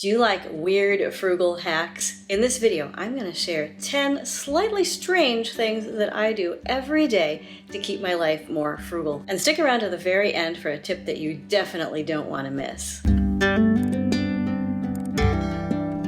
Do you like weird frugal hacks? In this video, I'm going to share 10 slightly strange things that I do every day to keep my life more frugal. And stick around to the very end for a tip that you definitely don't want to miss.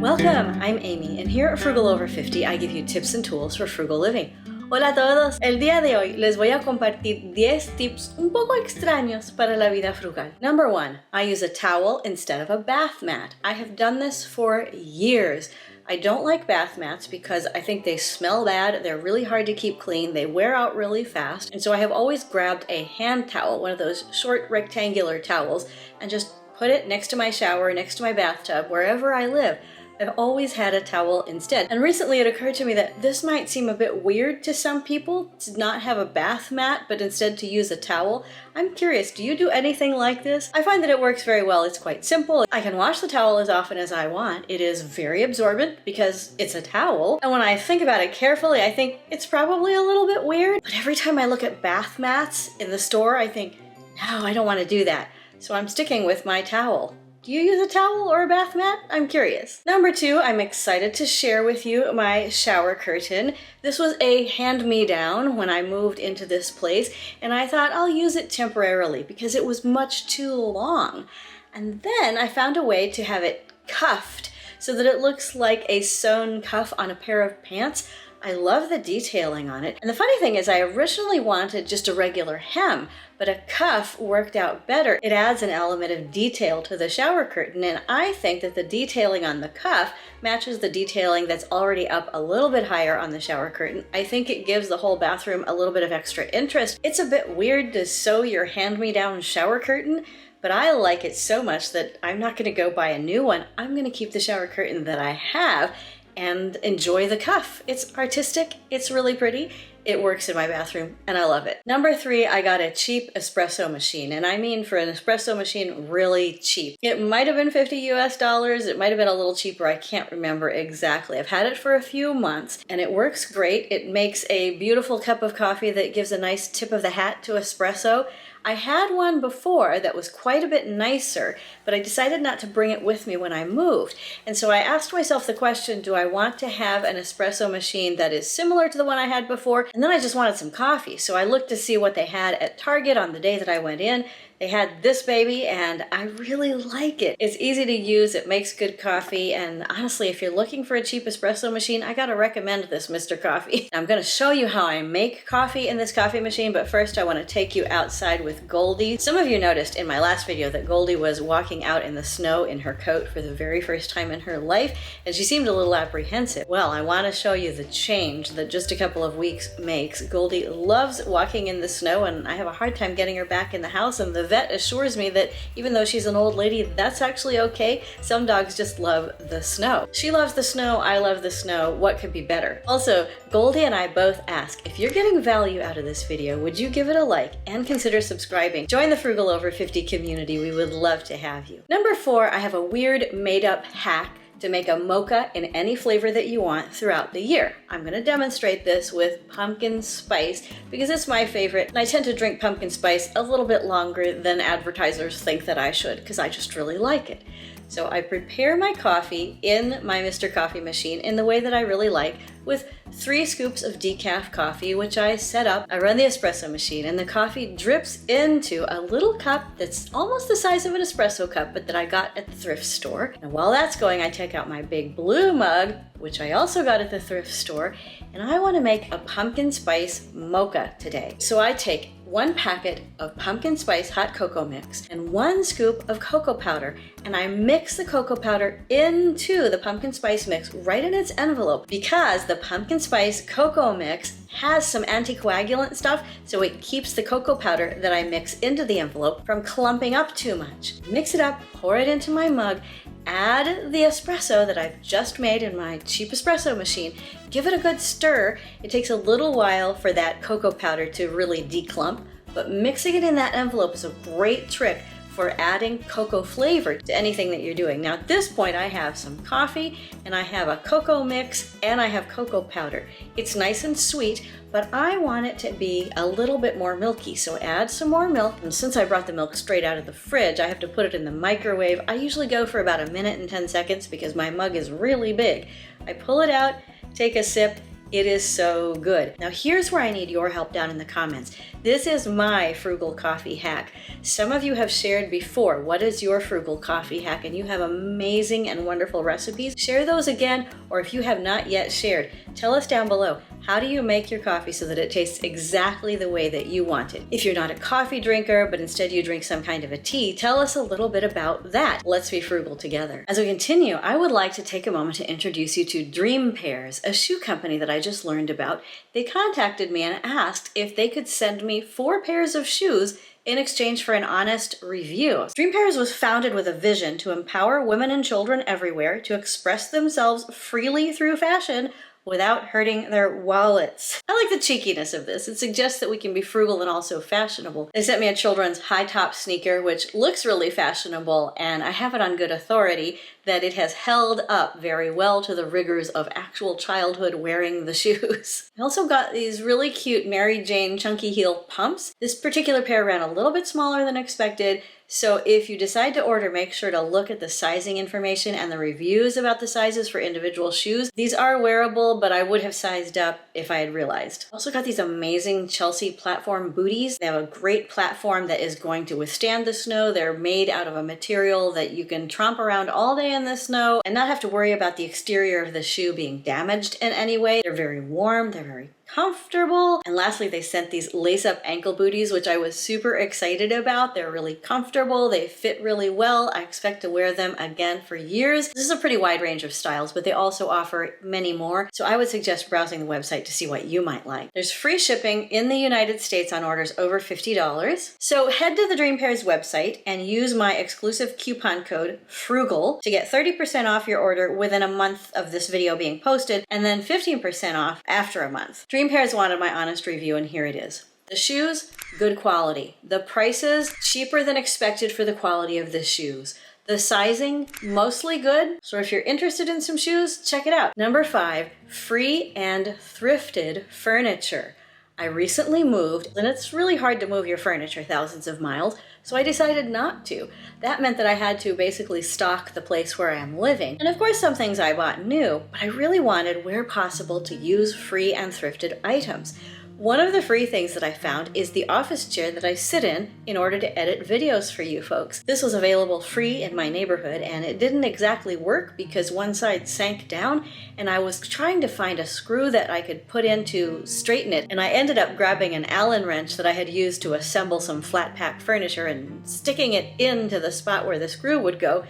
Welcome, I'm Amy, and here at Frugal Over 50, I give you tips and tools for frugal living. Hola a todos, el día de hoy les voy a compartir 10 tips un poco extraños para la vida frugal. Number 1, I use a towel instead of a bath mat. I have done this for years. I don't like bath mats because I think they smell bad, they're really hard to keep clean, they wear out really fast, and so I have always grabbed a hand towel, one of those short rectangular towels, and just put it next to my shower, next to my bathtub, wherever I live. I've always had a towel instead. And recently it occurred to me that this might seem a bit weird to some people to not have a bath mat, but instead to use a towel. I'm curious, do you do anything like this? I find that it works very well. It's quite simple. I can wash the towel as often as I want. It is very absorbent because it's a towel. And when I think about it carefully, I think it's probably a little bit weird. But every time I look at bath mats in the store, I think, no, I don't want to do that. So I'm sticking with my towel. Do you use a towel or a bath mat? I'm curious. Number 2, I'm excited to share with you my shower curtain. This was a hand-me-down when I moved into this place, and I thought I'll use it temporarily because it was much too long. And then I found a way to have it cuffed so that it looks like a sewn cuff on a pair of pants. I love the detailing on it. And the funny thing is I originally wanted just a regular hem, but a cuff worked out better. It adds an element of detail to the shower curtain, and I think that the detailing on the cuff matches the detailing that's already up a little bit higher on the shower curtain. I think it gives the whole bathroom a little bit of extra interest. It's a bit weird to sew your hand-me-down shower curtain, but I like it so much that I'm not gonna go buy a new one. I'm gonna keep the shower curtain that I have and enjoy the cuff. It's artistic, it's really pretty, it works in my bathroom, and I love it. Number 3, I got a cheap espresso machine, and I mean for an espresso machine, really cheap. It might have been $50 US, it might have been a little cheaper, I can't remember exactly. I've had it for a few months, and it works great. It makes a beautiful cup of coffee that gives a nice tip of the hat to espresso. I had one before that was quite a bit nicer, but I decided not to bring it with me when I moved. And so I asked myself the question, do I want to have an espresso machine that is similar to the one I had before? And then I just wanted some coffee. So I looked to see what they had at Target on the day that I went in. They had this baby, and I really like it. It's easy to use, it makes good coffee, and honestly, if you're looking for a cheap espresso machine, I gotta recommend this Mr. Coffee. I'm gonna show you how I make coffee in this coffee machine, but first I wanna take you outside with Goldie. Some of you noticed in my last video that Goldie was walking out in the snow in her coat for the very first time in her life, and she seemed a little apprehensive. Well, I wanna show you the change that just a couple of weeks makes. Goldie loves walking in the snow, and I have a hard time getting her back in the house, and the vet assures me that even though she's an old lady, that's actually okay. Some dogs just love the snow. She loves the snow, I love the snow. What could be better? Also, Goldie and I both ask, if you're getting value out of this video, would you give it a like and consider subscribing? Join the Frugal Over 50 community. We would love to have you. Number 4, I have a weird made-up hack to make a mocha in any flavor that you want throughout the year. I'm gonna demonstrate this with pumpkin spice because it's my favorite, and I tend to drink pumpkin spice a little bit longer than advertisers think that I should because I just really like it. So I prepare my coffee in my Mr. Coffee machine in the way that I really like, with 3 scoops of decaf coffee, which I set up. I run the espresso machine, and the coffee drips into a little cup that's almost the size of an espresso cup, but that I got at the thrift store. And while that's going, I take out my big blue mug, which I also got at the thrift store, and I want to make a pumpkin spice mocha today. So I take 1 packet of pumpkin spice hot cocoa mix and 1 scoop of cocoa powder, and I mix the cocoa powder into the pumpkin spice mix right in its envelope because the pumpkin spice cocoa mix has some anticoagulant stuff, so it keeps the cocoa powder that I mix into the envelope from clumping up too much. Mix it up, pour it into my mug, add the espresso that I've just made in my cheap espresso machine, give it a good stir. It takes a little while for that cocoa powder to really declump, but mixing it in that envelope is a great trick for adding cocoa flavor to anything that you're doing. Now at this point I have some coffee and I have a cocoa mix and I have cocoa powder. It's nice and sweet, but I want it to be a little bit more milky, so add some more milk. And since I brought the milk straight out of the fridge, I have to put it in the microwave. I usually go for about 1 minute and 10 seconds because my mug is really big. I pull it out, take a sip. It is so good. Now here's where I need your help down in the comments. This is my frugal coffee hack. Some of you have shared before, what is your frugal coffee hack? And you have amazing and wonderful recipes. Share those again, or if you have not yet shared, tell us down below. How do you make your coffee so that it tastes exactly the way that you want it? If you're not a coffee drinker, but instead you drink some kind of a tea, tell us a little bit about that. Let's be frugal together. As we continue, I would like to take a moment to introduce you to Dream Pairs, a shoe company that I just learned about. They contacted me and asked if they could send me 4 pairs of shoes in exchange for an honest review. Dream Pairs was founded with a vision to empower women and children everywhere to express themselves freely through fashion without hurting their wallets. I like the cheekiness of this. It suggests that we can be frugal and also fashionable. They sent me a children's high top sneaker, which looks really fashionable, and I have it on good authority that it has held up very well to the rigors of actual childhood wearing the shoes. I also got these really cute Mary Jane chunky heel pumps. This particular pair ran a little bit smaller than expected, so if you decide to order, make sure to look at the sizing information and the reviews about the sizes for individual shoes. These are wearable, but I would have sized up if I had realized. Also got these amazing Chelsea platform booties. They have a great platform that is going to withstand the snow. They're made out of a material that you can tromp around all day in the snow and not have to worry about the exterior of the shoe being damaged in any way. They're very warm, they're very comfortable. And lastly, they sent these lace-up ankle booties, which I was super excited about. They're really comfortable, they fit really well. I expect to wear them again for years. This is a pretty wide range of styles, but they also offer many more. So I would suggest browsing the website to see what you might like. There's free shipping in the United States on orders over $50. So head to the Dream Pairs website and use my exclusive coupon code FRUGAL to get 30% off your order within a month of this video being posted, and then 15% off after a month. Dream Pairs wanted my honest review, and here it is. The shoes, good quality. The prices, cheaper than expected for the quality of the shoes. The sizing, mostly good. So if you're interested in some shoes, check it out. Number 5, free and thrifted furniture. I recently moved, and it's really hard to move your furniture thousands of miles, so I decided not to. That meant that I had to basically stock the place where I am living. And of course some things I bought new, but I really wanted, where possible, to use free and thrifted items. One of the free things that I found is the office chair that I sit in order to edit videos for you folks. This was available free in my neighborhood, and it didn't exactly work because one side sank down, and I was trying to find a screw that I could put in to straighten it, and I ended up grabbing an Allen wrench that I had used to assemble some flat pack furniture and sticking it into the spot where the screw would go.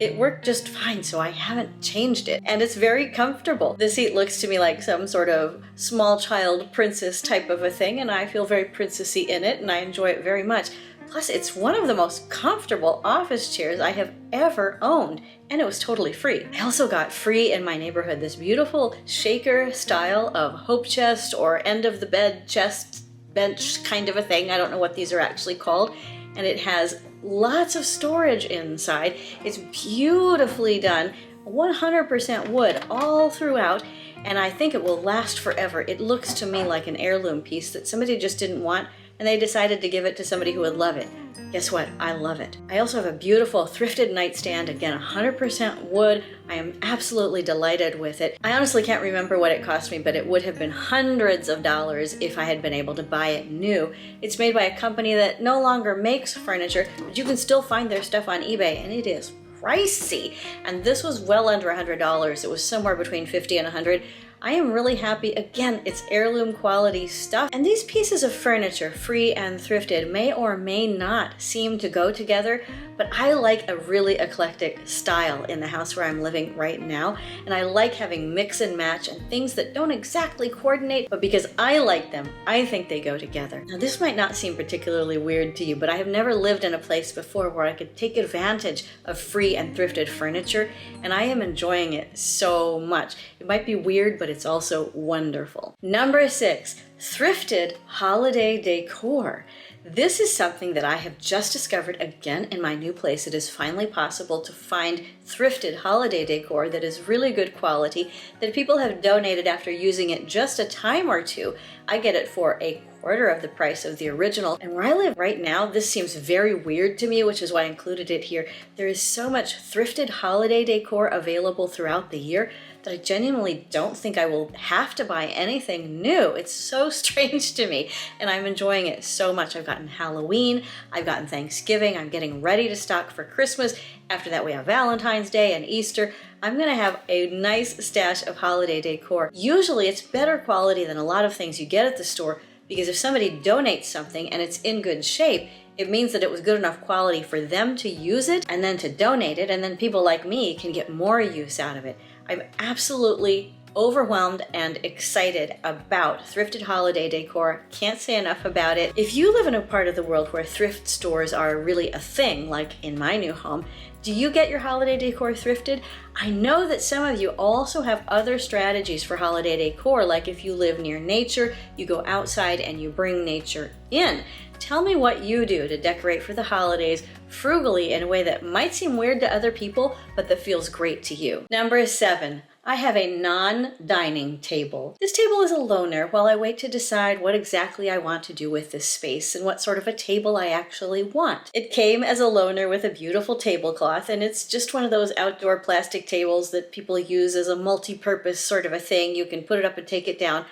It worked just fine, so I haven't changed it. And it's very comfortable. The seat looks to me like some sort of small child princess type of a thing, and I feel very princessy in it, and I enjoy it very much. Plus, it's one of the most comfortable office chairs I have ever owned, and it was totally free. I also got free in my neighborhood this beautiful shaker style of hope chest or end of the bed chest bench kind of a thing. I don't know what these are actually called. And it has lots of storage inside. It's beautifully done, 100% wood all throughout, and I think it will last forever. It looks to me like an heirloom piece that somebody just didn't want, and they decided to give it to somebody who would love it. Guess what? I love it. I also have a beautiful thrifted nightstand, again 100% wood. I am absolutely delighted with it. I honestly can't remember what it cost me, but it would have been hundreds of dollars if I had been able to buy it new. It's made by a company that no longer makes furniture, but you can still find their stuff on eBay, and it is pricey. And this was well under $100. It was somewhere between $50 and $100. I am really happy. Again, it's heirloom quality stuff. And these pieces of furniture, free and thrifted, may or may not seem to go together, but I like a really eclectic style in the house where I'm living right now. And I like having mix and match and things that don't exactly coordinate, but because I like them, I think they go together. Now, this might not seem particularly weird to you, but I have never lived in a place before where I could take advantage of free and thrifted furniture, and I am enjoying it so much. It might be weird, but it's also wonderful. Number 6, Thrifted holiday decor. This is something that I have just discovered again in my new place. It is finally possible to find thrifted holiday decor that is really good quality, that people have donated after using it just a time or two. I get it for a quarter of the price of the original. And where I live right now, this seems very weird to me, which is why I included it here. There is so much thrifted holiday decor available throughout the year that I genuinely don't think I will have to buy anything new. It's so strange to me, and I'm enjoying it so much. I've gotten Halloween, I've gotten Thanksgiving, I'm getting ready to stock for Christmas. After that, we have Valentine's Day and Easter. I'm gonna have a nice stash of holiday decor. Usually it's better quality than a lot of things you get at the store, because if somebody donates something and it's in good shape, it means that it was good enough quality for them to use it and then to donate it, and then people like me can get more use out of it. I'm absolutely overwhelmed and excited about thrifted holiday decor. Can't say enough about it. If you live in a part of the world where thrift stores are really a thing, like in my new home, do you get your holiday decor thrifted? I know that some of you also have other strategies for holiday decor, like if you live near nature, you go outside and you bring nature in. Tell me what you do to decorate for the holidays frugally in a way that might seem weird to other people, but that feels great to you. Number 7. I have a non-dining table. This table is a loaner while I wait to decide what exactly I want to do with this space and what sort of a table I actually want. It came as a loaner with a beautiful tablecloth, and it's just one of those outdoor plastic tables that people use as a multi-purpose sort of a thing. You can put it up and take it down.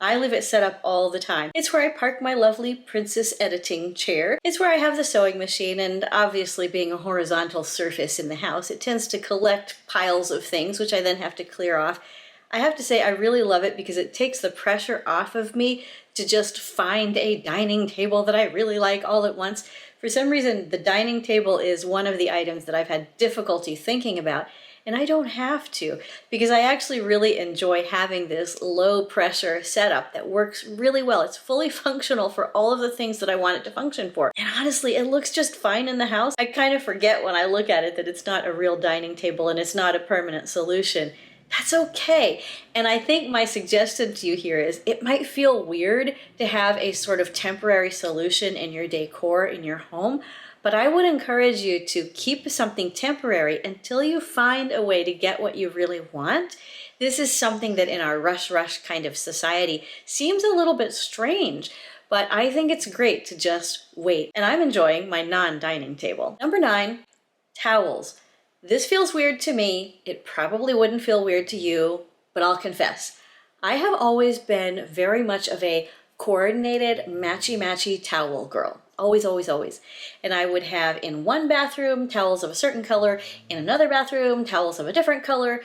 I leave it set up all the time. It's where I park my lovely princess editing chair. It's where I have the sewing machine, and obviously being a horizontal surface in the house, it tends to collect piles of things, which I then have to clear off. I have to say I really love it because it takes the pressure off of me to just find a dining table that I really like all at once. For some reason, the dining table is one of the items that I've had difficulty thinking about. And I don't have to, because I actually really enjoy having this low pressure setup that works really well. It's fully functional for all of the things that I want it to function for. And honestly, it looks just fine in the house. I kind of forget when I look at it that it's not a real dining table and it's not a permanent solution. That's okay. And I think my suggestion to you here is it might feel weird to have a sort of temporary solution in your decor in your home, but I would encourage you to keep something temporary until you find a way to get what you really want. This is something that in our rush kind of society seems a little bit strange, but I think it's great to just wait. And I'm enjoying my non-dining table. Number 9, towels. This feels weird to me. It probably wouldn't feel weird to you, but I'll confess. I have always been very much of a coordinated matchy-matchy towel girl. Always, always, always. And I would have in one bathroom towels of a certain color, in another bathroom towels of a different color,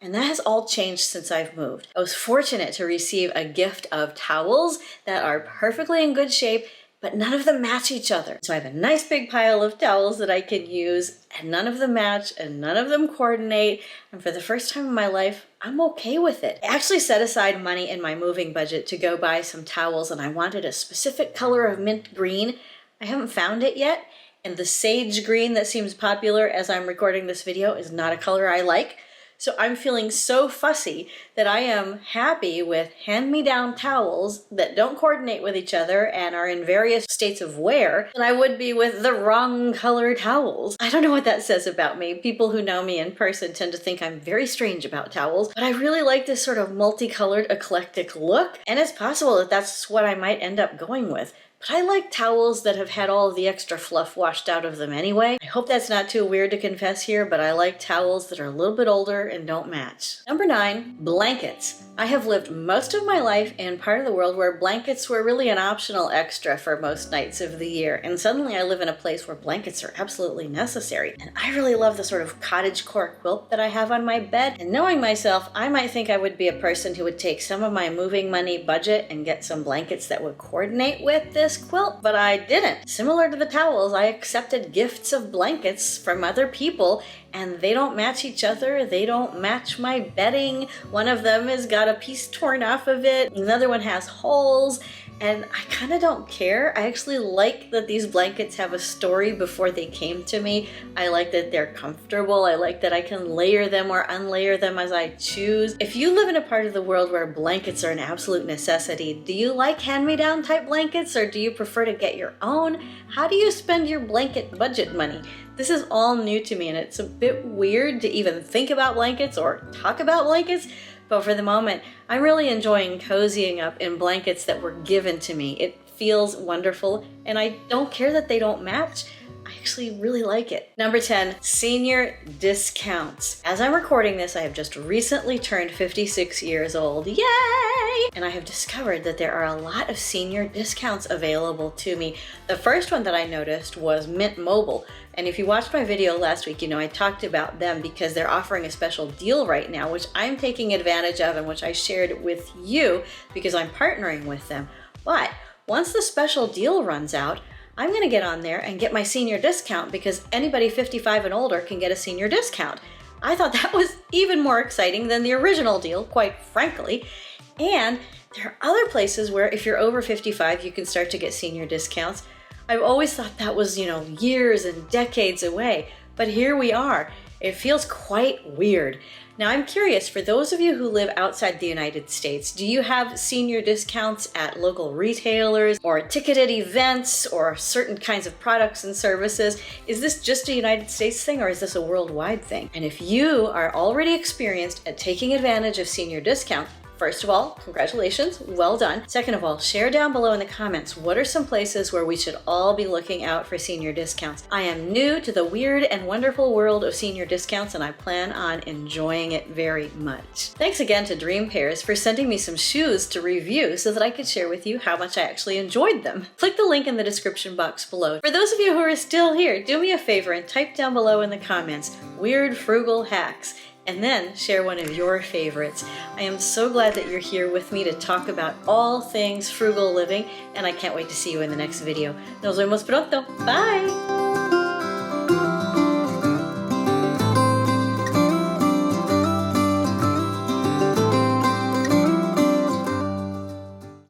and that has all changed since I've moved. I was fortunate to receive a gift of towels that are perfectly in good shape, but none of them match each other. So I have a nice big pile of towels that I can use, and none of them match, and none of them coordinate, and for the first time in my life, I'm okay with it. I actually set aside money in my moving budget to go buy some towels, and I wanted a specific color of mint green. I haven't found it yet, and the sage green that seems popular as I'm recording this video is not a color I like. So I'm feeling so fussy that I am happy with hand-me-down towels that don't coordinate with each other and are in various states of wear than I would be with the wrong color towels. I don't know what that says about me. People who know me in person tend to think I'm very strange about towels, but I really like this sort of multicolored, eclectic look, and it's possible that that's what I might end up going with. But I like towels that have had all of the extra fluff washed out of them anyway. I hope that's not too weird to confess here, but I like towels that are a little bit older and don't match. Number 9, blankets. I have lived most of my life in part of the world where blankets were really an optional extra for most nights of the year, and suddenly I live in a place where blankets are absolutely necessary. And I really love the sort of cottagecore quilt that I have on my bed, and knowing myself, I might think I would be a person who would take some of my moving money budget and get some blankets that would coordinate with this quilt, but I didn't. Similar to the towels, I accepted gifts of blankets from other people, and they don't match each other. They don't match my bedding. One of them has got a piece torn off of it. Another one has holes. and I kind of don't care. I actually like that these blankets have a story before they came to me. I like that they're comfortable. I like that I can layer them or unlayer them as I choose. If you live in a part of the world where blankets are an absolute necessity, do you like hand-me-down type blankets, or do you prefer to get your own? How do you spend your blanket budget money? This is all new to me, and it's a bit weird to even think about blankets or talk about blankets. But for the moment, I'm really enjoying cozying up in blankets that were given to me. It feels wonderful, and I don't care that they don't match. I actually really like it. Number 10, senior discounts. As I'm recording this, I have just recently turned 56 years old. Yay! And I have discovered that there are a lot of senior discounts available to me. The first one that I noticed was Mint Mobile. And if you watched my video last week, you know I talked about them because they're offering a special deal right now, which I'm taking advantage of and which I shared with you because I'm partnering with them. But once the special deal runs out, I'm gonna get on there and get my senior discount because anybody 55 and older can get a senior discount. I thought that was even more exciting than the original deal, quite frankly. And there are other places where if you're over 55, you can start to get senior discounts. I've always thought that was, years and decades away, but here we are. It feels quite weird. Now I'm curious, for those of you who live outside the United States, do you have senior discounts at local retailers or ticketed events or certain kinds of products and services? Is this just a United States thing, or is this a worldwide thing? And if you are already experienced at taking advantage of senior discount, first of all, congratulations, well done. Second of all, share down below in the comments, what are some places where we should all be looking out for senior discounts? I am new to the weird and wonderful world of senior discounts, and I plan on enjoying it very much. Thanks again to Dream Pairs for sending me some shoes to review so that I could share with you how much I actually enjoyed them. Click the link in the description box below. For those of you who are still here, do me a favor and type down below in the comments, weird frugal hacks, and then share one of your favorites. I am so glad that you're here with me to talk about all things frugal living, and I can't wait to see you in the next video. Nos vemos pronto. Bye!